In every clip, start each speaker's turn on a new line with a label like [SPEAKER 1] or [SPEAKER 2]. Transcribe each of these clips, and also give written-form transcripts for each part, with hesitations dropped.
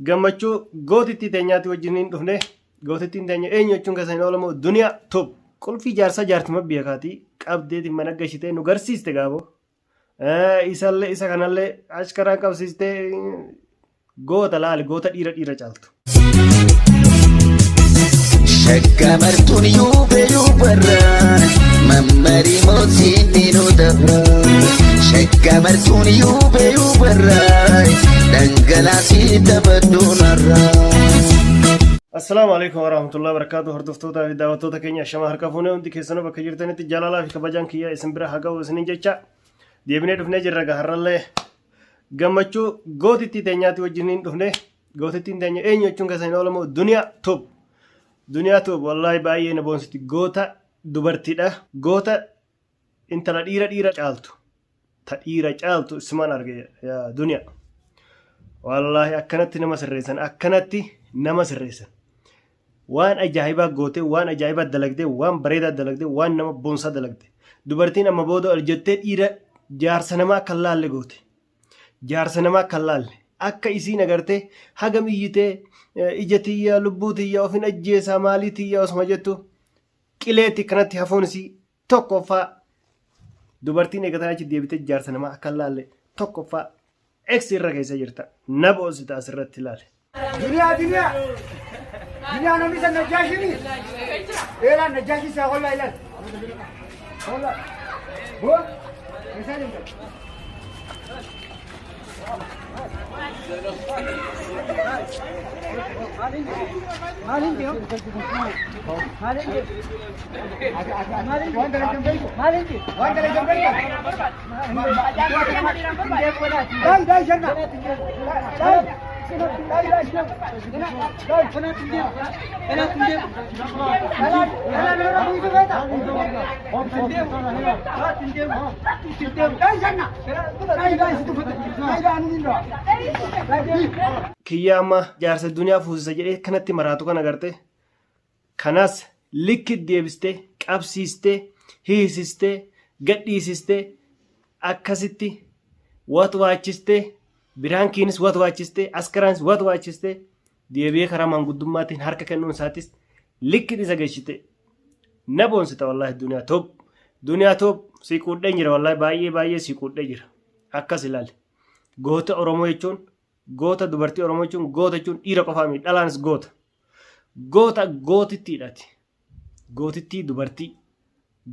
[SPEAKER 1] Gammachuu gootitti teenyaatti wajjiniin dhufne gootittiin teenya eenyu jechuun keessanii oolamoo duniyaa top qulfii jaarsaa jaartima biyya kaatii qabdeetiin mana gashitee nu garsiiste gaaboo isallee isa kanallee ashkaraan qabsiistee goota laali goota dhiira caaltu.
[SPEAKER 2] Shakka martuun yuubee barraan mammarii mootiin diinuu dabraa. Shakka martuun yuubee barraan dhangalaasii taphaduun har'aa.
[SPEAKER 1] Assalaamu alaikum warahmatullahi wabarakatuh. Hordoftoota fi daawwattoota keenya shama harka fuunee hundi keessanuu bakka jirtanitti jaalalaa fi kabajaan kiyya isin bira haa ga'u isiniin jecha deebinee dhufnee jirra gaharrallee gammachuu gootitti teenyaatti wajjiniin dhufne gootittiin teenya eenyu jechuun keessanii oolamoo duniyaa top wallaahi baay'ee na boonsiti goota dubartiidha goota intala dhiira caaltu ta dhiira caaltu isimaan arge duniyaa wallaahi akkanatti nama sirreessan waan ajaa'ibaa goote waan ajaa'ibaa dalagde waan bareedaa dalagde waan nama boonsaa dalagde dubartiin amma booda ol jettee dhiira jaarsa namaa kan laalle goote jaarsa namaa kan laalle akka isiin agartee hagam iyyitee ija tiyya lubbuu tiyya ofin ajjeesaa maalii tiyya osuma jettu qileetti kanatti hafuun isii tokkoffaa dubartiin eegataa achi deebitee jaarsa namaa akka laalle tokkoffaa eksi irra keessa jirta na boonsita asirratti ilaale.
[SPEAKER 3] Dunia namni san Najaashii eelaan Najaashii isaa hollaa ilaal hollaa boo isaan hin galu.
[SPEAKER 1] Kiyya amma jaarsa duniyaa fuusisa jedhee kanatti maraatu kan agarte kanas likki deebistee qabsiistee hiisistee gadhiisistee akkasitti watwaachistee biraankiinis watwaachistee askaraanis watwaachistee deebi'ee karaa maanguddummaatti harka kennuun isaatis likki isa geessite na boonsita wallaahi duniyaa top siiquudhee jira wallaahi baay'ee siiquudhee jira akkas ilaali goota oromoo jechuun goota dubartii oromoo jechuun goota jechuun dhiira qofaa miti dhalaanis goota gootittiidhaati gootittii dubartii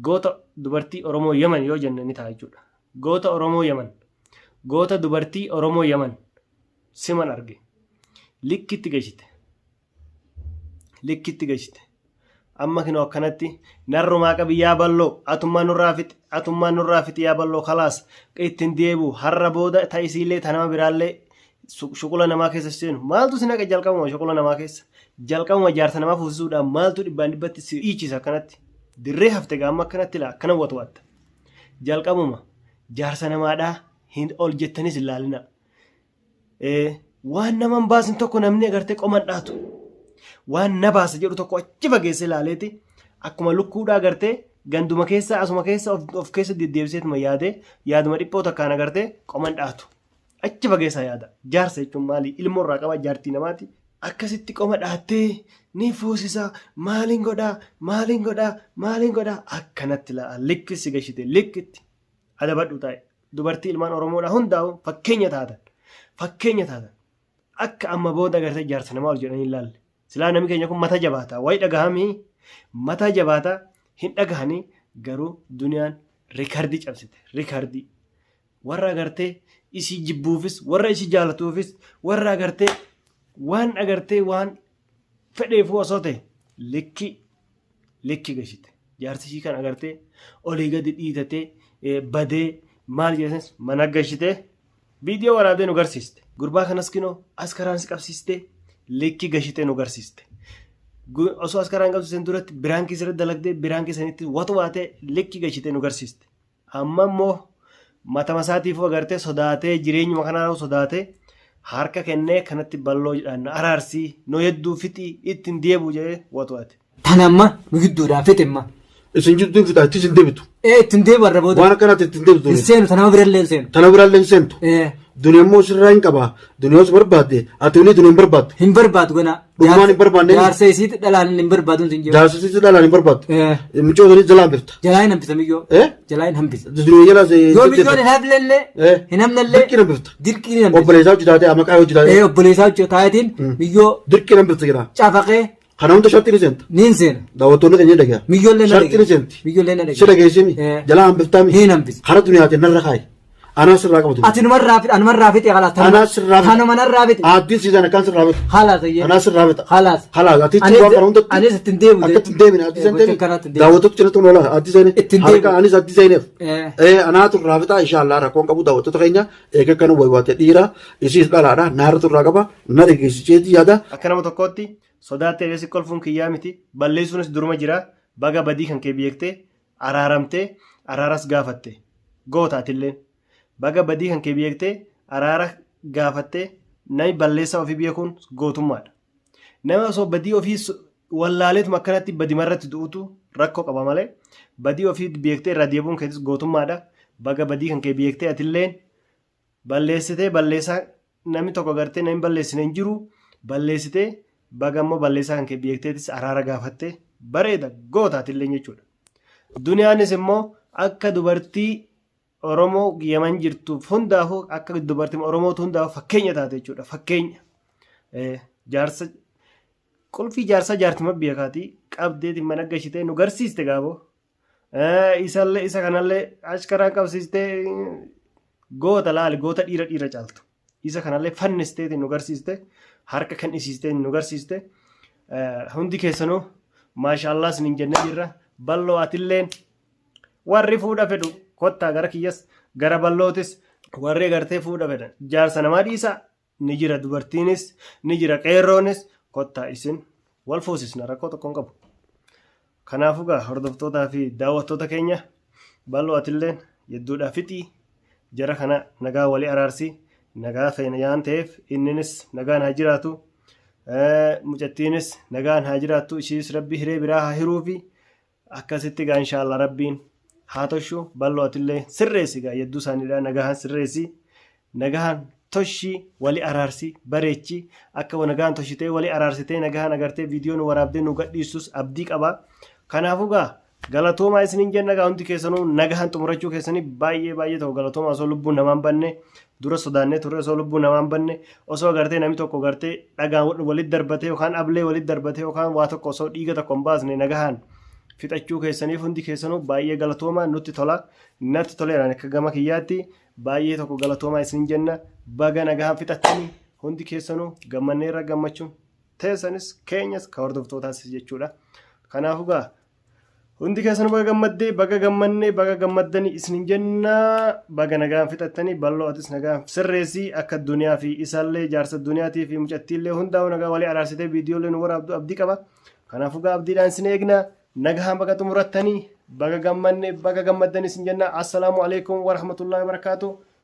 [SPEAKER 1] goota dubartii oromoo yaman yoo jenne ni ta'a jechuudha goota oromoo yaman goota dubartii oromoo yaman siman arge likkitti geessite amma kinoo akkanatti narrumaa qabi yaa balloo atummaan nurraa fiti yaa balloo kalaas ittiin deebu har'a booda ta'isiillee tanama biraallee shuqula namaa keessa seenu maaltu si naqa jalqabuma shuqula namaa keessa jalqabuma jaarsa namaa fuusisuudhaan maaltu dhibbaan dhibbatti si dhiichisa akkanatti dirree hafte gaamma akkanatti laa akkana watwaatta jalqabuma jaarsa namaadhaa hin ol jettanis ilaalina waan nama hin baasin tokko namni agartee qoman dhaatu waan na baasa jedhu tokko achi fageesse ilaaleeti akkuma lukkuudhaa agartee ganduma keessa asuma keessa of keessa deddeebiseetuma yaaduma dhiphoo takkaan agartee qoman dhaatu achi fageessa yaada jaarsa jechuun maali ilmoo irraa qaba jaartii namaati akkasitti qoma dhaattee ni fuusisa maaliin godhaa akkanatti laa likkisi gashite likkitti adabadhu taa'e dubartii ilmaan oromoodhaa hundaa'u fakkeenya taatan akka amma booda agartee jaarsa namaa ol jedhanii ilaalle silaa namni keenya kun mata jabaataa wayi dhagahamii mata jabaataa hin dhagahanii garuu duniyaan riikardii cabsite warra agartee isii jibbuufis warra isii jaalatuufis warra agartee waan fedheefuu osoo ta'e likki gashite jaarsi ishii kan agartee olii gadi dhiitatee badee maal jedhanis mana gashite viidiyoo waraabdee nu garsiiste gurbaa kanas kinoo askaraan si qabsiistee likki gashitee nu garsiiste osoo askaraan qabsiisen duratti biraankii sirriitti dalagdee biraankii sanitti watwaatee likki gashitee nu garsiiste amma immoo matama isaatiif agartee sodaatee jireenyuma kanaa sodaatee harka kennee kanatti balloo jedhaan araarsii noo hedduu fixii ittiin deebi'u jedhee watwaate.
[SPEAKER 3] Tanamma nu gidduudhaan fiximma.
[SPEAKER 4] Isin jidduu fixaa ittiin deebitu.
[SPEAKER 3] Ittiin deebi'u har'a booda.
[SPEAKER 4] Waan akkanaatti ittiin deebitu.
[SPEAKER 3] Seenu tanama birallee seenu.
[SPEAKER 4] Tanama birallee seentu. Duniyaan moo sirraa hin qabaa. Duniyaan barbaadde ati olii duniyaan barbaadde.
[SPEAKER 5] Hin barbaadu gana.
[SPEAKER 4] Dhugumaan hin barbaanne.
[SPEAKER 5] Jaarsa isiitti dhalaan hin barbaadu hin jiru.
[SPEAKER 4] Jaarsa isiitti dhalaan hin barbaaddu. Michoo sanii jalaan bifta.
[SPEAKER 5] Jalaa hin hambisa miyyoo. Jalaa hin hambisa.
[SPEAKER 4] Duniyaan jalaa se.
[SPEAKER 5] Yoo miyyoon hin haflellee hin hamnallee.
[SPEAKER 4] Dirqii nan bifta.
[SPEAKER 5] Dirqii hin hambisa.
[SPEAKER 4] Obboleessaa hojjetaatee maqaa hojjetaatee.
[SPEAKER 5] Obboleessaa hojjetaatiin miyyoo.
[SPEAKER 4] Dirqii nan bifta jira.
[SPEAKER 5] Cafaqee.
[SPEAKER 4] Kana hunda shartii ni seenta.
[SPEAKER 5] Niin seena.
[SPEAKER 4] Daawwattoonni keenya dhagaa.
[SPEAKER 5] Miyyoollee na dhagaa.
[SPEAKER 4] Shartii ni seenti.
[SPEAKER 5] Miyyoollee na dhagaa.
[SPEAKER 4] Si dhageessimi. Jalaa hambiftaami.
[SPEAKER 5] Hin hambisa.
[SPEAKER 4] Hara duniyaatiin narra kaayi. Anaa sirraa qabatu.
[SPEAKER 5] Ati numarraa fite haala.
[SPEAKER 4] Anaa sirraa fite.
[SPEAKER 5] Kanuma narraa fite.
[SPEAKER 4] Addii siisan akkaan sirraa fite.
[SPEAKER 5] Haala ta'ee.
[SPEAKER 4] Anaa sirraa fite.
[SPEAKER 5] Haalaas.
[SPEAKER 4] Haalaas. Ati itti waan kana hundatti.
[SPEAKER 5] Anis ittiin deemu.
[SPEAKER 4] Akka ittiin deemine addii seen deemine. Daawwattoota cinatti mul'ala addii seenee.
[SPEAKER 5] Ittiin deemu.
[SPEAKER 4] Harka anis addii seeneef. Anaatu irraa fitaa inshaallah rakkoon qabu daawwattoota keenya eega kan waywaate dhiira isiis dhalaadha naaratu irraa qaba na dhageessiseeti yaada.
[SPEAKER 1] Akka nama tokkootti sodaattee dheessi kolfuun kiyyaa miti balleessuunis duruma jira baga badii kan kee beektee araaramtee araaras gaafatte gootaatillee baga badii kan kee beektee araara gaafattee namni balleessaa ofii beekuun gootummaadha. Nama osoo badii ofii wallaaleetuma akkanatti badimarratti du'utu rakkoo qaba malee badii ofii beektee irraa deebi'uun keessis gootummaadha. Baga badii kan kee beektee atilleen balleessitee balleessaa namni tokko gartee namni balleessine hin jiru balleessitee baga immoo balleessaa kan kee beekteetis araara gaafattee bareeda gootaatillee jechuudha. Duniyaanis immoo akka dubartii Oromoo Yaman jirtuuf hundaafuu akka dubartii Oromootu hundaafuu fakkeenya taate jechuudha. Fakkeenya jaarsa qulfii jaarsaa jaartima beekaatii qabdeeti mana gashitee nu garsiiste gaaboo. Isallee isa kanallee ashkaraan qabsiistee goota laali goota dhiira caaltu. Isa kanallee fannisteeti nu garsiiste harka kan isiistee nu garsiiste hundi keessanuu maashaallah isiniin jennee jirra balloo atilleen warri fuudha fedhu kottaa gara kiyyas gara ballootis warri gartee fuudha fedhan jaarsa namaa dhiisa ni jira dubartiinis ni jira qeerroonis kottaa isin wal fuusisna rakkoo tokkoon qabu. Kanaafuu gaa hordoftootaa fi daawwattoota keenya balloo atilleen hedduudhaa fixii jara kana nagaa walii araarsii nagaa feena yaan ta'eef inninis nagaan haa jiraatu mucattiinis nagaan haa jiraattu ishiis rabbi hiree biraa haa hiruu fi akkasitti gaa inshaallah rabbiin haa toshu balloo atillee sirreessi gaa hedduu isaaniidha nagaan sirreessi nagaan toshii walii araarsii bareechi akka nagaan toshitee walii araarsitee nagaan agartee viidiyoon waraabdee nu gadhiisus abdii qaba. Kanaafuu gaa galatoomaa isiniin jenna gaa hundi keessanuu nagaan xumurachuu keessanii baay'ee ta'u galatoomaa osoo lubbuun namaan banne dura sodaannee turre osoo lubbuun namaan banne osoo agartee namni tokko agartee dhagaan walitti darbatee yookaan ablee walitti darbatee yookaan waa tokko osoo dhiiga tokko hin baasne nagaan fixachuu keessaniif hundi keessanuu baay'ee galatoomaa nutti tola natti toleeraan akka gama kiyyaatti baay'ee tokko galatoomaa isiniin jenna baga nagaan fixattanii hundi keessanuu gammanneerra gammachuun teessanis keenyas ka hordoftootaas jechuudha. Kanaafuu gaa hundi keessan baga gammaddee baga gammannee baga gammaddanii isiniin jenna baga nagaan fixattanii balloo atis nagaan sirreessii akka duniyaa fi isaallee jaarsa duniyaatii fi mucattiillee hundaa'u nagaa walii araarsitee viidiyoolee nu waraabdu abdii qaba. Kanaafuu gaa abdiidhaan isin eegna nagaan baga xumurattanii baga gammannee baga gammaddanii isin jenna. Assalaamu alaikum wa rahmatullahi wa barakaatuh.